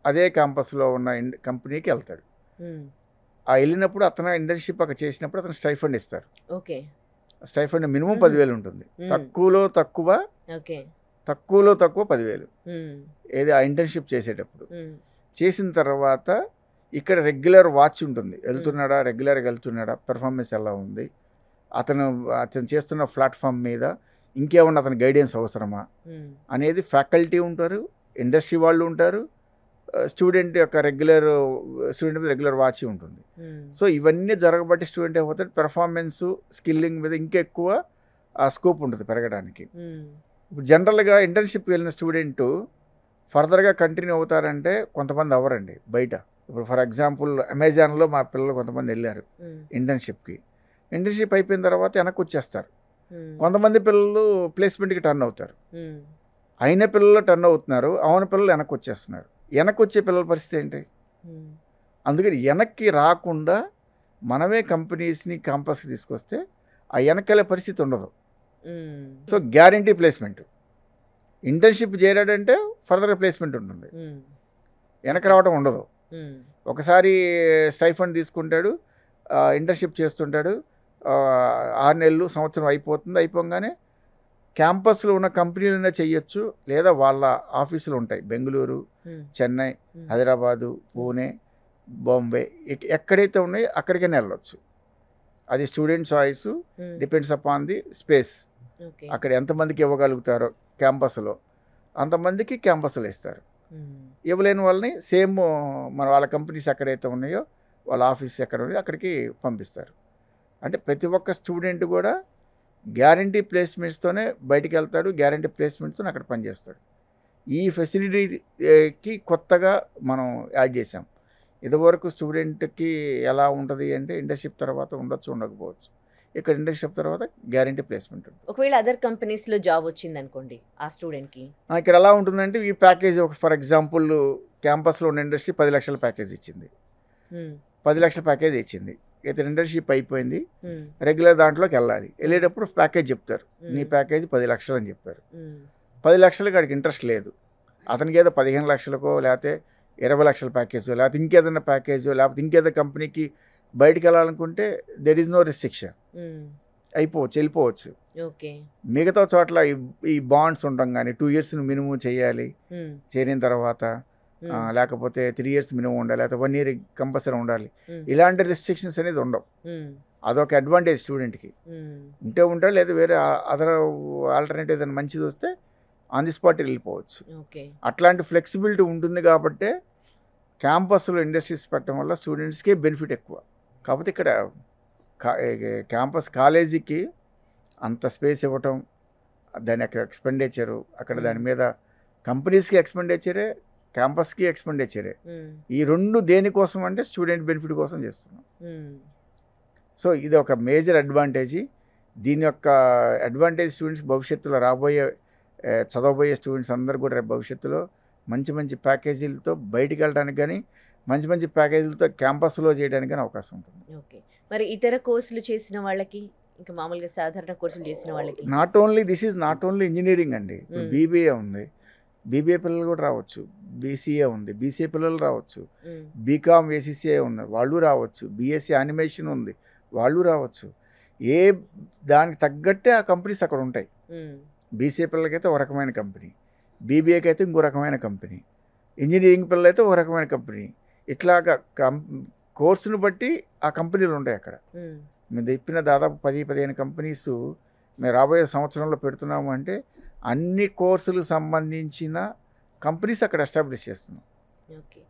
అదే క్యాంపస్‌లో ఉన్న కంపెనీకి వెళ్తాడు. హ్మ్. వెళ్ళినప్పుడు అతను ఇంటర్న్‌షిప్ అక్కడ చేసినప్పుడు అతను స్టైఫండ్ ఇస్తారు. ఓకే. స్టైఫండ్ మినిమమ్ హుహు. 10,000 ఉంటుంది. హ్మ్. తక్కువలో తక్కువ ఓకే. 10,000. హ్మ్. ఏది ఆ ఇంటర్న్‌షిప్ చేసేటప్పుడు. హ్మ్. చేసిన తర్వాత ఇక్కడ రెగ్యులర్ వాచ్ ఉంటుంది. హ్మ్. వెళ్తున్నాడా? రెగ్యులర్‌గా వెళ్తున్నాడా? పెర్ఫార్మెన్స్ ఎలా ఉంది? అతను చేస్తున్న ప్లాట్‌ఫామ్ మీద ఇంకేమన్నా అతని గైడెన్స్ అవసరమా? హ్మ్. అనేది ఫ్యాకల్టీ ఉంటారు. ఇండస్ట్రీ వాళ్ళు ఉంటారు. స్టూడెంట్ యొక్క స్టూడెంట్ మీద రెగ్యులర్ వాచ్ ఉంటుంది. హ్మ్. సో, ఇవన్నీ జరగబట్టి స్టూడెంట్ ఏమవుతాడు పెర్ఫార్మెన్సు, స్కిల్లింగ్ మీద ఇంకెక్కువ స్కోప్ ఉంటుంది పెరగడానికి. హ్మ్. ఇప్పుడు జనరల్‌గా ఇంటర్న్‌షిప్‌కి వెళ్ళిన స్టూడెంటు ఫర్దర్‌గా కంటిన్యూ అవుతారంటే కొంతమంది అవ్వరండి బయట. ఇప్పుడు ఫర్ ఎగ్జాంపుల్ అమెజాన్‌లో మా పిల్లలు కొంతమంది ఎళ్లారు హ్మ్. ఇంటర్న్‌షిప్‌కి. ఇంటర్న్‌షిప్ అయిపోయిన తర్వాత వెనక్కొచ్చేస్తారు. హ్మ్. కొంతమంది పిల్లలు ప్లేస్‌మెంట్‌కి టర్న్ అవుతారు. హ్మ్. అయిన పిల్లలు టర్న్ అవుతున్నారు. అవని పిల్లలు వెనక్కొచ్చేస్తున్నారు. వెనక్కొచ్చే పిల్లల పరిస్థితి ఏంటి? హ్మ్. అందుకని వెనక్కి రాకుండా మనమే కంపెనీస్‌ని క్యాంపస్‌కి తీసుకొస్తే ఆ వెనకెళ్ళే పరిస్థితి ఉండదు. హ్మ్. So, guarantee placement. ఇంటర్న్‌షిప్ చేరాడంటే ఫర్దర్ ప్లేస్‌మెంట్ ఉంటుంది. హ్మ్. వెనక్కి ఓకే. రావడం ఉండదు. హ్మ్. ఒకసారి స్టైఫండ్ తీసుకుంటాడు. ఇంటర్న్‌షిప్ చేస్తుంటాడు. 6 నెలలు, సంవత్సరం అయిపోతుంది. అయిపోగానే క్యాంపస్‌లో ఉన్న కంపెనీలోనే చెయ్యొచ్చు. లేదా వాళ్ళ ఆఫీసులు ఉంటాయి. బెంగుళూరు, హ్మ్. చెన్నై, హ్మ్. హైదరాబాదు, హ్మ్. పూణే, బాంబే ఎక్కడైతే ఉన్నాయో అక్కడికైనా వెళ్ళొచ్చు. అది స్టూడెంట్ చాయిసు. హ్మ్. Depends upon the space. Okay. అక్కడ ఎంతమందికి ఇవ్వగలుగుతారో క్యాంపస్‌లో అంతమందికి క్యాంపస్‌లో ఇస్తారు. హ్మ్. ఇవ్వలేని వాళ్ళని సేమ్ వాళ్ళ కంపెనీస్ ఎక్కడైతే ఉన్నాయో వాళ్ళ ఆఫీస్ ఎక్కడ ఉన్నాయో అక్కడికి పంపిస్తారు. అంటే ప్రతి ఒక్క స్టూడెంట్ కూడా గ్యారంటీ ప్లేస్‌మెంట్స్‌తోనే బయటికెళ్తాడు. గ్యారంటీ ప్లేస్‌మెంట్స్‌తోనే అక్కడ పనిచేస్తాడు. ఈ ఫెసిలిటీకి కొత్తగా మనం యాడ్ చేసాం. ఇదివరకు స్టూడెంట్‌కి ఎలా ఉంటది అంటే ఇంటర్న్‌షిప్ తర్వాత ఉండొచ్చు, ఉండకపోవచ్చు. ఇక్కడ ఇంటర్న్షిప్ తర్వాత గ్యారంటీ ప్లేస్మెంట్ ఉంటుంది. ఒకవేళ అదర్ కంపెనీస్లో జాబ్ వచ్చింది అనుకోండి ఆ స్టూడెంట్కి. ఇక్కడ ఎలా ఉంటుందంటే ఈ ప్యాకేజ్ ఒక ఫర్ ఎగ్జాంపుల్ క్యాంపస్లో ఉన్న ఇండస్ట్రీ 10 లక్షల ప్యాకేజ్ ఇచ్చింది, 10 లక్షల ప్యాకేజ్ ఇచ్చింది. ఇతను ఇంటర్న్షిప్ అయిపోయింది, రెగ్యులర్ దాంట్లోకి వెళ్ళాలి. వెళ్ళేటప్పుడు ప్యాకేజ్ చెప్తారు, నీ ప్యాకేజ్ 10 లక్షలు అని చెప్పారు. 10 లక్షలకి వాడికి ఇంట్రెస్ట్ లేదు, అతనికి ఏదో 15 లక్షలకో లేకపోతే 20 లక్షల ప్యాకేజో లేకపోతే ఇంకేదైనా ప్యాకేజో లేకపోతే ఇంకేదో కంపెనీకి బయటికి వెళ్ళాలనుకుంటే దెర్ ఈజ్ నో రిస్ట్రిక్షన్, అయిపోవచ్చు, వెళ్ళిపోవచ్చు. మిగతా చోట్ల ఈ బాండ్స్ ఉండడం కానీ 2 years మినిమం చేయాలి, చేరిన తర్వాత లేకపోతే 3 years మినిమం ఉండాలి, లేకపోతే 1 year కంపల్సరీ ఉండాలి. ఇలాంటి రెస్ట్రిక్షన్స్ అనేది ఉండవు. అదొక అడ్వాంటేజ్ స్టూడెంట్కి. ఉంటే లేదా వేరే అదర్ ఆల్టర్నేటివ్ ఏదైనా మంచిది వస్తే ఆన్ ది స్పాట్ వెళ్ళిపోవచ్చు. అట్లాంటి ఫ్లెక్సిబిలిటీ ఉంటుంది కాబట్టి క్యాంపస్లో ఇండస్ట్రీస్ పెట్టడం వల్ల స్టూడెంట్స్కే బెనిఫిట్ ఎక్కువ. కాకపోతే ఇక్కడ క్యాంపస్ కాలేజీకి అంత స్పేస్ ఇవ్వటం, దాని యొక్క ఎక్స్పెండిచరు అక్కడ దాని మీద కంపెనీస్కి ఎక్స్పెండిచరే, క్యాంపస్కి ఎక్స్పెండిచరే. ఈ రెండు దేనికోసం అంటే స్టూడెంట్ బెనిఫిట్ కోసం చేస్తున్నాం. సో ఇది ఒక మేజర్ అడ్వాంటేజ్. దీని యొక్క అడ్వాంటేజ్ స్టూడెంట్స్ భవిష్యత్తులో చదవబోయే స్టూడెంట్స్ అందరూ కూడా రేపు భవిష్యత్తులో మంచి మంచి ప్యాకేజీలతో బయటికి వెళ్ళడానికి కానీ మంచి మంచి ప్యాకేజీలతో క్యాంపస్లో చేయడానికి కానీ అవకాశం ఉంటుంది. ఓకే, మరి ఇతర కోర్సులు చేసిన వాళ్ళకి, ఇంకా మామూలుగా సాధారణ కోర్సులు చేసిన వాళ్ళకి this is not only engineering అండి. ఇప్పుడు బీబీఏ ఉంది, బీబీఏ పిల్లలు కూడా రావచ్చు. బీసీఏ ఉంది, బీసీఏ పిల్లలు రావచ్చు. బీకామ్ ఏసీసీఏ ఉన్నారు, వాళ్ళు రావచ్చు. బీఎస్సీ యానిమేషన్ ఉంది, వాళ్ళు రావచ్చు. ఏ దానికి తగ్గట్టే ఆ కంపెనీస్ అక్కడ ఉంటాయి. బీసీఏ పిల్లలకైతే ఒక రకమైన కంపెనీ, బీబీఏకి అయితే ఇంకో రకమైన కంపెనీ, ఇంజనీరింగ్ పిల్లలైతే ఒక రకమైన కంపెనీ. ఇట్లాగా కోర్సును బట్టి ఆ కంపెనీలు ఉంటాయి అక్కడ. మేము చెప్పిన దాదాపు 10-15 కంపెనీస్ మేము రాబోయే సంవత్సరంలో పెడుతున్నాము అంటే అన్ని కోర్సులకు సంబంధించిన కంపెనీస్ అక్కడ ఎస్టాబ్లిష్ చేస్తున్నాం. ఓకే,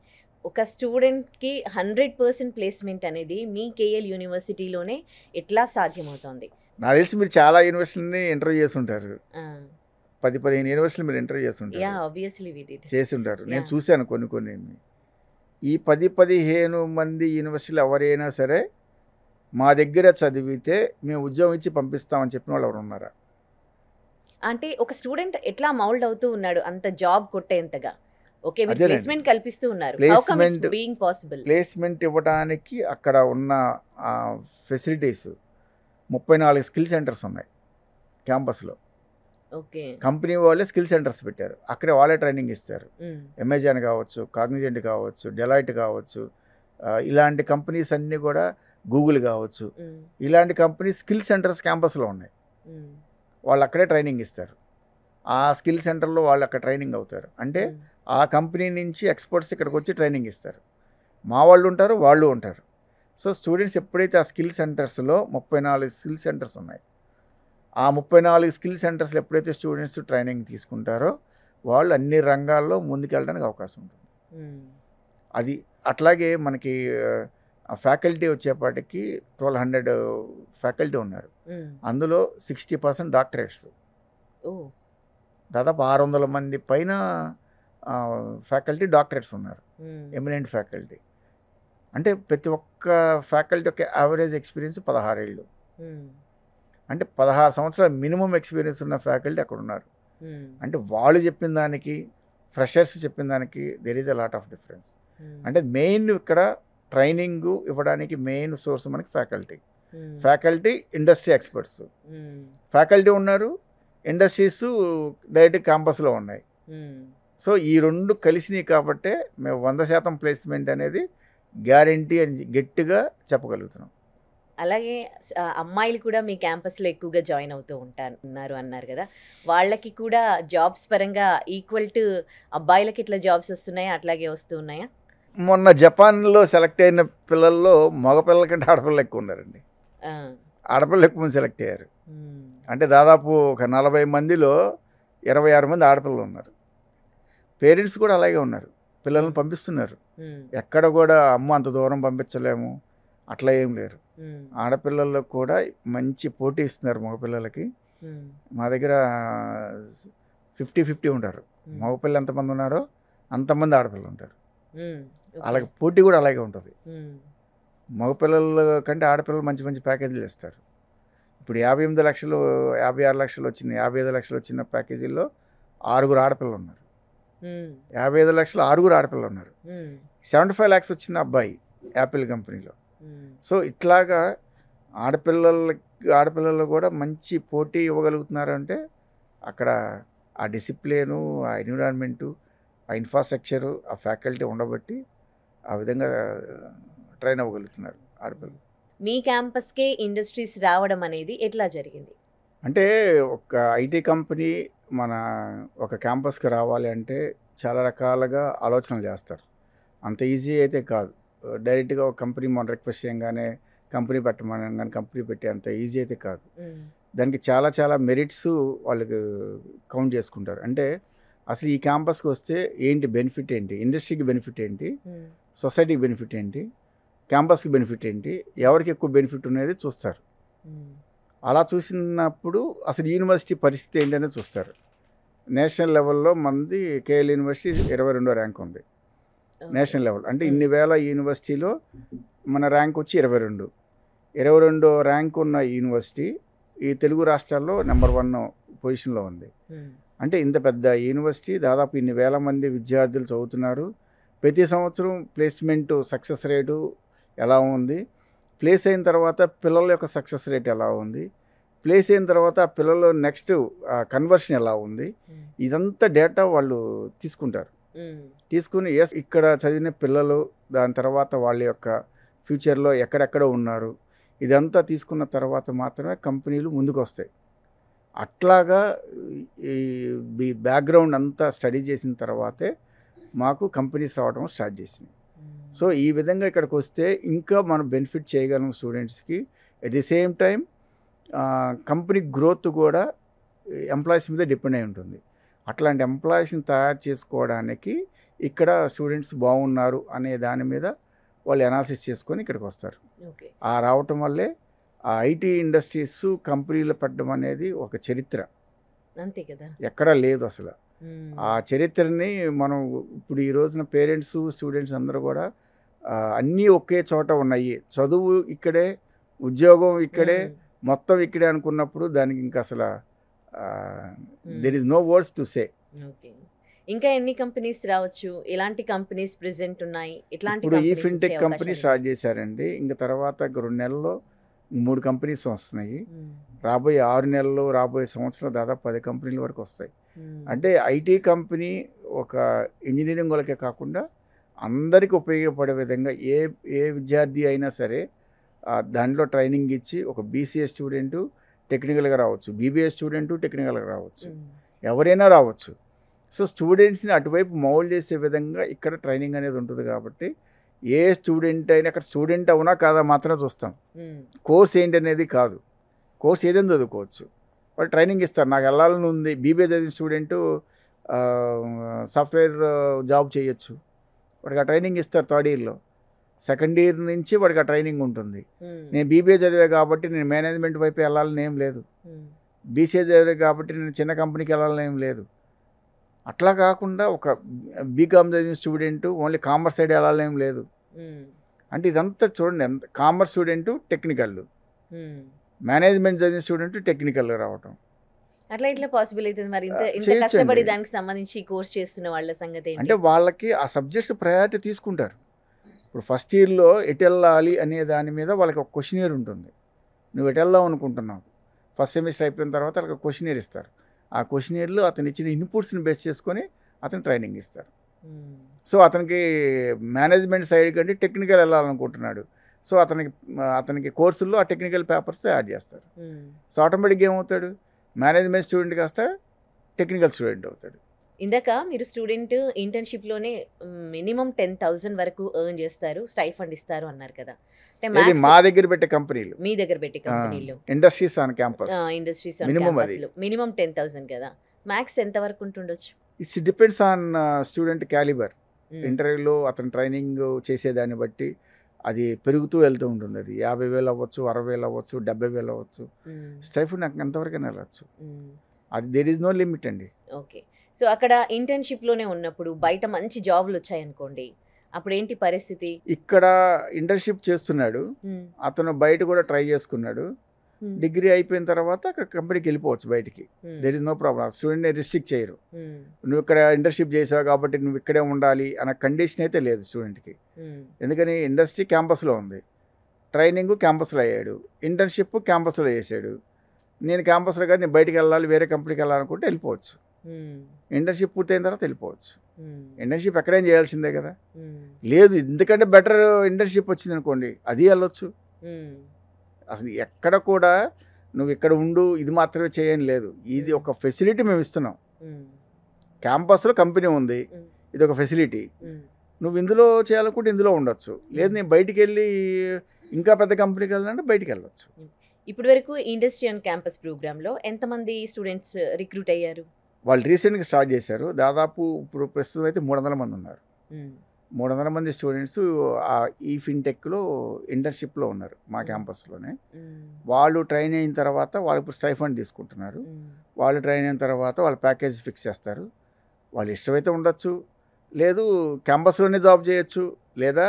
ఒక స్టూడెంట్కి 100% ప్లేస్మెంట్ అనేది మీ కేఎల్ యూనివర్సిటీలోనే ఎట్లా సాధ్యమవుతుంది? నాకు తెలిసి మీరు చాలా యూనివర్సిటీని ఇంటర్వ్యూ చేస్తుంటారు, 10-15 యూనివర్సిటీలు మీరు ఇంటర్వ్యూ చేసి ఉంటారు. నేను చూశాను కొన్ని. ఈ 10-15 మంది యూనివర్సిటీలు ఎవరైనా సరే మా దగ్గర చదివితే మేము ఉద్యోగం ఇచ్చి పంపిస్తామని చెప్పిన వాళ్ళు ఎవరు ఉన్నారా? అంటే ఒక స్టూడెంట్ ఎట్లా మౌల్డ్ అవుతూ ఉన్నాడు అంత జాబ్ కొట్టేంతగా? ఓకే, ప్లేస్మెంట్ కల్పిస్తూ ఉన్నారు. ప్లేస్మెంట్ ఇవ్వడానికి అక్కడ ఉన్న ఫెసిలిటీస్ 34 స్కిల్ సెంటర్స్ ఉన్నాయి క్యాంపస్లో. ఓకే, కంపెనీ వాళ్ళే స్కిల్ సెంటర్స్ పెట్టారు, అక్కడే వాళ్ళే ట్రైనింగ్ ఇస్తారు. అమెజాన్ కావచ్చు, కాగ్నిజెంట్ కావచ్చు, డెలాయిట్ కావచ్చు, ఇలాంటి కంపెనీస్ అన్నీ కూడా, గూగుల్ కావచ్చు, ఇలాంటి కంపెనీస్ స్కిల్ సెంటర్స్ క్యాంపస్లో ఉన్నాయి. వాళ్ళు అక్కడే ట్రైనింగ్ ఇస్తారు. ఆ స్కిల్ సెంటర్లో వాళ్ళు అక్కడ ట్రైనింగ్ అవుతారు. అంటే ఆ కంపెనీ నుంచి ఎక్స్పర్ట్స్ ఇక్కడికి వచ్చి ట్రైనింగ్ ఇస్తారు. మా వాళ్ళు ఉంటారు, వాళ్ళు ఉంటారు. సో స్టూడెంట్స్ ఎప్పుడైతే ఆ స్కిల్ సెంటర్స్లో 34 స్కిల్ సెంటర్స్ ఉన్నాయి, ఆ 34 స్కిల్ సెంటర్స్లో ఎప్పుడైతే స్టూడెంట్స్ ట్రైనింగ్ తీసుకుంటారో వాళ్ళు అన్ని రంగాల్లో ముందుకెళ్ళడానికి అవకాశం ఉంటుంది. అది అట్లాగే మనకి ఫ్యాకల్టీ వచ్చేపాటికి 1200 ఫ్యాకల్టీ ఉన్నారు. అందులో 60% డాక్టరేట్స్, దాదాపు 600 మంది పైన ఫ్యాకల్టీ డాక్టరేట్స్ ఉన్నారు, ఎమినెంట్ ఫ్యాకల్టీ. అంటే ప్రతి ఒక్క ఫ్యాకల్టీ యొక్క యావరేజ్ ఎక్స్పీరియన్స్ 16 ఏళ్ళు. అంటే 16 సంవత్సరాల మినిమం ఎక్స్పీరియన్స్ ఉన్న ఫ్యాకల్టీ అక్కడ ఉన్నారు. అంటే వాళ్ళు చెప్పిన దానికి ఫ్రెషర్స్ చెప్పిన దానికి there is a lot of difference. అంటే మెయిన్ ఇక్కడ ట్రైనింగ్ ఇవ్వడానికి మెయిన్ సోర్స్ మనకి ఫ్యాకల్టీ ఇండస్ట్రీ ఎక్స్పర్ట్స్. ఫ్యాకల్టీ ఉన్నారు, ఇండస్ట్రీస్ డైరెక్ట్ క్యాంపస్లో ఉన్నాయి. సో ఈ రెండు కలిసినాయి కాబట్టే మేము 100% ప్లేస్మెంట్ అనేది గ్యారంటీ అని గట్టిగా చెప్పగలుగుతున్నాం. అలాగే అమ్మాయిలు కూడా మీ క్యాంపస్లో ఎక్కువగా జాయిన్ అవుతూ ఉన్నారు అన్నారు కదా, వాళ్ళకి కూడా జాబ్స్ పరంగా ఈక్వల్ టు అబ్బాయిలకి ఇట్లా జాబ్స్ వస్తున్నాయా, అట్లాగే వస్తూ ఉన్నాయా? మొన్న జపాన్లో సెలెక్ట్ అయిన పిల్లల్లో మగపిల్లల కంటే ఆడపిల్లలు ఎక్కువ ఉన్నారండి. ఆడపిల్లలు ఎక్కువ మంది సెలెక్ట్ అయ్యారు. అంటే దాదాపు ఒక 40 మందిలో 26 మంది ఆడపిల్లలు ఉన్నారు. పేరెంట్స్ కూడా అలాగే ఉన్నారు, పిల్లల్ని పంపిస్తున్నారు. ఎక్కడ కూడా అమ్మ అంత దూరం పంపించలేము అట్లా ఏం లేరు. ఆడపిల్లల్లో కూడా మంచి పోటీ ఇస్తున్నారు మగపిల్లలకి. మా దగ్గర 50-50 ఉంటారు. మగపిల్లలు ఎంతమంది ఉన్నారో అంతమంది ఆడపిల్లలు ఉంటారు. అలాగే పోటీ కూడా అలాగే ఉంటుంది. మగపిల్లల కంటే ఆడపిల్లలు మంచి మంచి ప్యాకేజీలు ఇస్తారు. ఇప్పుడు 58 లక్షలు 56 లక్షలు వచ్చిన 55 లక్షలు వచ్చిన ప్యాకేజీల్లో 6 ఆడపిల్లలు ఉన్నారు. 55 లక్షలు 6 ఆడపిల్లలు ఉన్నారు. 75 lakhs వచ్చిన అబ్బాయి యాపిల్ కంపెనీలో. సో ఇట్లాగా ఆడపిల్లలు కూడా మంచి పోటీ ఇవ్వగలుగుతున్నారు అంటే అక్కడ ఆ డిసిప్లిను, ఆ ఎన్విరాన్మెంటు, ఆ ఇన్ఫ్రాస్ట్రక్చరు, ఆ ఫ్యాకల్టీ ఉండబట్టి ఆ విధంగా ట్రైన్ అవ్వగలుగుతున్నారు ఆడపిల్లలు. మీ క్యాంపస్కే ఇండస్ట్రీస్ రావడం అనేది ఎట్లా జరిగింది? అంటే ఒక ఐటీ కంపెనీ మన ఒక క్యాంపస్కి రావాలి అంటే చాలా రకాలుగా ఆలోచనలు చేస్తారు. అంత ఈజీ అయితే కాదు. డైరెక్ట్గా ఒక కంపెనీ మనం రిక్వెస్ట్ చేయగానే కంపెనీ పెట్టమనగానే కంపెనీ పెట్టే అంత ఈజీ అయితే కాదు. దానికి చాలా చాలా మెరిట్స్ వాళ్ళకి కౌంట్ చేసుకుంటారు. అంటే అసలు ఈ క్యాంపస్కి వస్తే ఏంటి బెనిఫిట్ ఏంటి, ఇండస్ట్రీకి బెనిఫిట్ ఏంటి, సొసైటీకి బెనిఫిట్ ఏంటి, క్యాంపస్కి బెనిఫిట్ ఏంటి, ఎవరికి ఎక్కువ బెనిఫిట్ ఉన్నది చూస్తారు. అలా చూసినప్పుడు అసలు యూనివర్సిటీ పరిస్థితి ఏంటనేది చూస్తారు. నేషనల్ లెవెల్లో మంది కేఎల్ యూనివర్సిటీ 22వ ర్యాంక్ ఉంది నేషనల్ లెవెల్. అంటే ఇన్ని వేల యూనివర్సిటీలో మన ర్యాంక్ వచ్చి 22వ ర్యాంక్ ఉన్న యూనివర్సిటీ ఈ తెలుగు రాష్ట్రాల్లో నెంబర్ 1 పొజిషన్లో ఉంది. అంటే ఇంత పెద్ద యూనివర్సిటీ, దాదాపు ఇన్ని వేల మంది విద్యార్థులు చదువుతున్నారు. ప్రతి సంవత్సరం ప్లేస్మెంట్ సక్సెస్ రేటు ఎలా ఉంది, ప్లేస్ అయిన తర్వాత పిల్లల యొక్క సక్సెస్ రేట్ ఎలా ఉంది, ప్లేస్ అయిన తర్వాత పిల్లలు నెక్స్ట్ కన్వర్షన్ ఎలా ఉంది, ఇదంతా డేటా వాళ్ళు తీసుకుంటారు. తీసుకుని ఎస్ ఇక్కడ చదివిన పిల్లలు దాని తర్వాత వాళ్ళ యొక్క ఫ్యూచర్లో ఎక్కడెక్కడ ఉన్నారు, ఇదంతా తీసుకున్న తర్వాత మాత్రమే కంపెనీలు ముందుకు వస్తాయి. అట్లాగా ఈ బ్యాక్గ్రౌండ్ అంతా స్టడీ చేసిన తర్వాతే మాకు కంపెనీస్ రావడం స్టార్ట్ చేసింది. సో ఈ విధంగా ఇక్కడికి వస్తే ఇంకా మనం బెనిఫిట్ చేయగలం స్టూడెంట్స్కి. At the same time company growth కూడా ఎంప్లాయీస్ మీద డిపెండ్ అయి ఉంటుంది. అట్లాంటి ఎంప్లాయీస్ని తయారు చేసుకోవడానికి ఇక్కడ స్టూడెంట్స్ బాగున్నారు అనే దాని మీద వాళ్ళు అనాలిసిస్ చేసుకొని ఇక్కడికి వస్తారు. ఆ రావటం వల్లే ఆ ఐటీ ఇండస్ట్రీస్ కంపెనీలు పెట్టడం అనేది ఒక చరిత్ర, అంతే కదా, ఎక్కడా లేదు అసలు. ఆ చరిత్రని మనం ఇప్పుడు ఈ రోజున పేరెంట్స్ స్టూడెంట్స్ అందరూ కూడా అన్నీ ఒకే చోట ఉన్నాయి, చదువు ఇక్కడే, ఉద్యోగం ఇక్కడే, మొత్తం ఇక్కడే అనుకున్నప్పుడు దానికి ఇంకా అసలు there is no words to say. ఇంకా ఎన్ని కంపెనీస్ రావచ్చు, ఎలాంటి కంపెనీస్ ప్రెజెంట్ ఉన్నాయి? ఇప్పుడు ఈ ఫిన్టెక్ కంపెనీ స్టార్ట్ చేశారండి. ఇంకా తర్వాత 2 నెలల్లో 3 కంపెనీస్ వస్తున్నాయి. రాబోయే 6 నెలల్లో, రాబోయే సంవత్సరంలో దాదాపు 10 కంపెనీల వరకు వస్తాయి. అంటే ఐటీ కంపెనీ ఒక ఇంజనీరింగ్ వాళ్ళకే కాకుండా అందరికీ ఉపయోగపడే విధంగా ఏ విద్యార్థి అయినా సరే దాంట్లో ట్రైనింగ్ ఇచ్చి ఒక బీసీఏ స్టూడెంటు టెక్నికల్గా రావచ్చు, బీబీఏ స్టూడెంటు టెక్నికల్గా రావచ్చు, ఎవరైనా రావచ్చు. సో స్టూడెంట్స్ని అటువైపు మౌల్డ్ చేసే విధంగా ఇక్కడ ట్రైనింగ్ అనేది ఉంటుంది. కాబట్టి ఏ స్టూడెంట్ అయినా అక్కడ స్టూడెంట్ అవునా కాదా మాత్రమే చూస్తాం. కోర్స్ ఏంటి అనేది కాదు, కోర్స్ ఏదైనా చదువుకోవచ్చు, వాళ్ళు ట్రైనింగ్ ఇస్తారు. నాకు వెళ్ళాలని ఉంది, బీబీఏ చదివిన స్టూడెంటు సాఫ్ట్వేర్ జాబ్ చేయొచ్చు, వాడికి ఆ ట్రైనింగ్ ఇస్తారు 3rd ఇయర్లో. 2nd ఇయర్ నుంచి వాడికి ఆ ట్రైనింగ్ ఉంటుంది. నేను బీబీఏ చదివా కాబట్టి నేను మేనేజ్మెంట్ వైపు వెళ్ళాలని ఏం లేదు, బీసీఏ చదివా కాబట్టి నేను చిన్న కంపెనీకి వెళ్ళాలని ఏం లేదు. అట్లా కాకుండా ఒక బీకామ్ చదివిన స్టూడెంట్ ఓన్లీ కామర్స్ సైడ్ వెళ్ళాలని ఏం లేదు. అంటే ఇదంతా చూడండి, కామర్స్ స్టూడెంట్ టెక్నికల్, మేనేజ్మెంట్ చదివిన స్టూడెంట్ టెక్నికల్ రావటం అట్లా ఇట్లా పాసిబుల్ అవుతుంది. మరి ఇంత కష్టపడి దానికి సంబంధించి కోర్స్ చేస్తున్న వాళ్ళ సంగతి అంటే వాళ్ళకి ఆ సబ్జెక్ట్స్ ప్రయారిటీ తీసుకుంటారు. ఇప్పుడు ఫస్ట్ ఇయర్లో ఎటు వెళ్ళాలి అనే దాని మీద వాళ్ళకి ఒక క్వశ్చనీర్ ఉంటుంది. నువ్వు ఎటు వెళ్దాం అనుకుంటున్నావు, ఫస్ట్ సెమిస్టర్ అయిపోయిన తర్వాత వాళ్ళకి క్వశ్చనీర్ ఇస్తారు. ఆ క్వశ్చనీర్లో అతను ఇచ్చిన ఇన్పుట్స్ని బేస్ చేసుకొని అతను ట్రైనింగ్ ఇస్తారు. సో అతనికి మేనేజ్మెంట్ సైడ్ కంటే టెక్నికల్ వెళ్ళాలనుకుంటున్నాడు, సో అతనికి కోర్సుల్లో ఆ టెక్నికల్ పేపర్స్ యాడ్ చేస్తారు. సో ఆటోమేటిక్గా ఏమవుతాడు, మేనేజ్మెంట్ స్టూడెంట్ కాస్త టెక్నికల్ స్టూడెంట్ అవుతాడు. ఇందాక మీరు స్టూడెంట్ ఇంటర్న్షిప్లోనే మినిమం 10,000 వరకు ఎర్న్ చేస్తారు, స్టైఫండ్ ఇస్తారు అన్నారు కదా. అంటే మా దగ్గర పెట్టే కంపెనీలు, మీ దగ్గర పెట్టే కంపెనీలు, industries on campus, industries minimum 10,000 కదా. మ్యాక్స్ ఎంత వరకు ఉంటుండొచ్చు? It's depends on student calibre. ఇంటర్వ్యూలో అతను ట్రైనింగ్ చేసేదాన్ని బట్టి అది పెరుగుతూ వెళ్తూ ఉంటుంది. అది 50,000 అవ్వచ్చు, 60,000 అవ్వచ్చు, 70,000 అవ్వచ్చు. స్టైఫండ్ నాకు ఎంతవరకైనా వెళ్ళచ్చు, అది దేర్ ఈజ్ నో లిమిట్ అండి. ఓకే. సో అక్కడ ఇంటర్న్షిప్లోనే ఉన్నప్పుడు బయట మంచి జాబ్లు వచ్చాయనుకోండి, అప్పుడు ఏంటి పరిస్థితి? ఇక్కడ ఇంటర్న్షిప్ చేస్తున్నాడు, అతను బయట కూడా ట్రై చేసుకున్నాడు, డిగ్రీ అయిపోయిన తర్వాత అక్కడ కంపెనీకి వెళ్ళిపోవచ్చు బయటికి. There is no problem. స్టూడెంట్ని రిస్ట్రిక్ట్ చేయరు. నువ్వు ఇక్కడ ఇంటర్న్షిప్ చేసావు కాబట్టి నువ్వు ఇక్కడే ఉండాలి అన్న కండిషన్ అయితే లేదు స్టూడెంట్కి. ఎందుకని ఇండస్ట్రీ క్యాంపస్లో ఉంది, ట్రైనింగ్ క్యాంపస్లో అయ్యాడు, ఇంటర్న్షిప్ క్యాంపస్లో చేశాడు. నేను క్యాంపస్లో కాదు, నేను బయటికి వెళ్ళాలి, వేరే కంపెనీకి వెళ్ళాలనుకుంటే వెళ్ళిపోవచ్చు. ఇంటర్న్షిప్ పూర్తయిన తర్వాత వెళ్ళిపోవచ్చు. ఇంటర్న్షిప్ ఎక్కడైనా చేయాల్సిందే కదా. లేదు ఎందుకంటే బెటర్ ఇంటర్న్షిప్ వచ్చింది అనుకోండి, అది వెళ్ళొచ్చు. అసలు ఎక్కడ కూడా నువ్వు ఇక్కడ ఉండు ఇది మాత్రమే చేయని లేదు. ఇది ఒక ఫెసిలిటీ మేము ఇస్తున్నాం. క్యాంపస్లో కంపెనీ ఉంది, ఇది ఒక ఫెసిలిటీ. నువ్వు ఇందులో చేయాలనుకుంటే ఇందులో ఉండొచ్చు. లేదు నేను బయటికి వెళ్ళి ఇంకా పెద్ద కంపెనీకి వెళ్ళాలంటే బయటికి వెళ్ళొచ్చు. ఇప్పటి వరకు ఇండస్ట్రీ ఆన్ క్యాంపస్ ప్రోగ్రాంలో ఎంతమంది స్టూడెంట్స్ రిక్రూట్ అయ్యారు? వాళ్ళు రీసెంట్గా స్టార్ట్ చేశారు. దాదాపు ఇప్పుడు ప్రస్తుతం అయితే 300 మంది ఉన్నారు. 300 మంది స్టూడెంట్స్ ఈ ఫిన్టెక్లో ఇంటర్న్షిప్లో ఉన్నారు మా క్యాంపస్లోనే. వాళ్ళు ట్రైన్ అయిన తర్వాత వాళ్ళు ఇప్పుడు స్టైఫండ్ తీసుకుంటున్నారు. వాళ్ళు ట్రైన్ అయిన తర్వాత వాళ్ళ ప్యాకేజ్ ఫిక్స్ చేస్తారు. వాళ్ళు ఇష్టమైతే ఉండొచ్చు, లేదు క్యాంపస్లోనే జాబ్ చేయొచ్చు, లేదా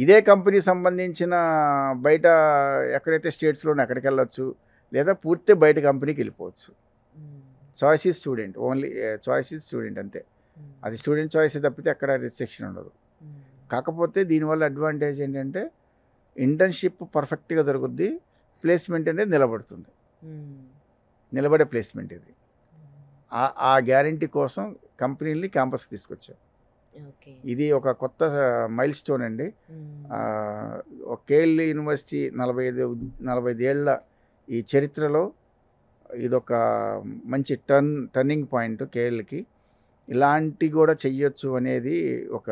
ఇదే కంపెనీ సంబంధించిన బయట ఎక్కడైతే స్టేట్స్లోనే అక్కడికి వెళ్ళొచ్చు, లేదా పూర్తి బయట కంపెనీకి వెళ్ళిపోవచ్చు. Choice is student, only choice is student అంతే. అది స్టూడెంట్ చాయిస్ తప్పితే ఎక్కడ రిస్ట్రిక్షన్ ఉండదు. కాకపోతే దీనివల్ల అడ్వాంటేజ్ ఏంటంటే ఇంటర్న్షిప్ పర్ఫెక్ట్గా జరుగుద్ది, ప్లేస్మెంట్ అనేది నిలబడుతుంది. నిలబడే ప్లేస్మెంట్ ఇది. ఆ గ్యారంటీ కోసం కంపెనీని క్యాంపస్కి తీసుకొచ్చాం. ఇది ఒక కొత్త మైల్ స్టోన్ అండి. కేఎల్ యూనివర్సిటీ 45 ఏళ్ల ఈ చరిత్రలో ఇదొక మంచి టర్నింగ్ పాయింట్ కేఎల్కి. ఇలాంటి కూడా చెయ్యొచ్చు అనేది ఒక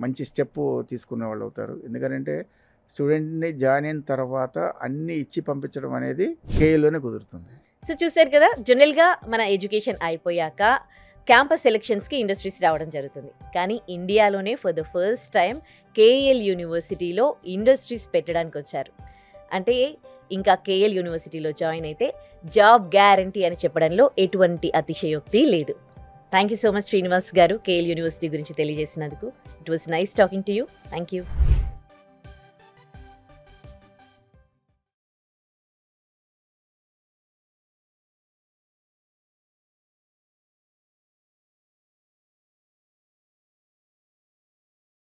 మంచి స్టెప్ తీసుకునే వాళ్ళు అవుతారు. ఎందుకంటే స్టూడెంట్ని జాయిన్ అయిన తర్వాత అన్నీ ఇచ్చి పంపించడం అనేది కేఎల్లోనే కుదురుతుంది. సో చూసారు కదా, జనరల్గా మన ఎడ్యుకేషన్ అయిపోయాక క్యాంపస్ సెలెక్షన్స్కి ఇండస్ట్రీస్ రావడం జరుగుతుంది. కానీ ఇండియాలోనే for the first time KL యూనివర్సిటీలో ఇండస్ట్రీస్ పెట్టడానికి వచ్చారు. అంటే ఇంకా కేఎల్ యూనివర్సిటీలో జాయిన్ అయితే జాబ్ గ్యారంటీ అని చెప్పడంలో ఎటువంటి అతిశయోక్తి లేదు. Thank you so much Srinivas garu, KL University గురించి తెలియజేసినందుకు. It was nice talking to you. Thank you.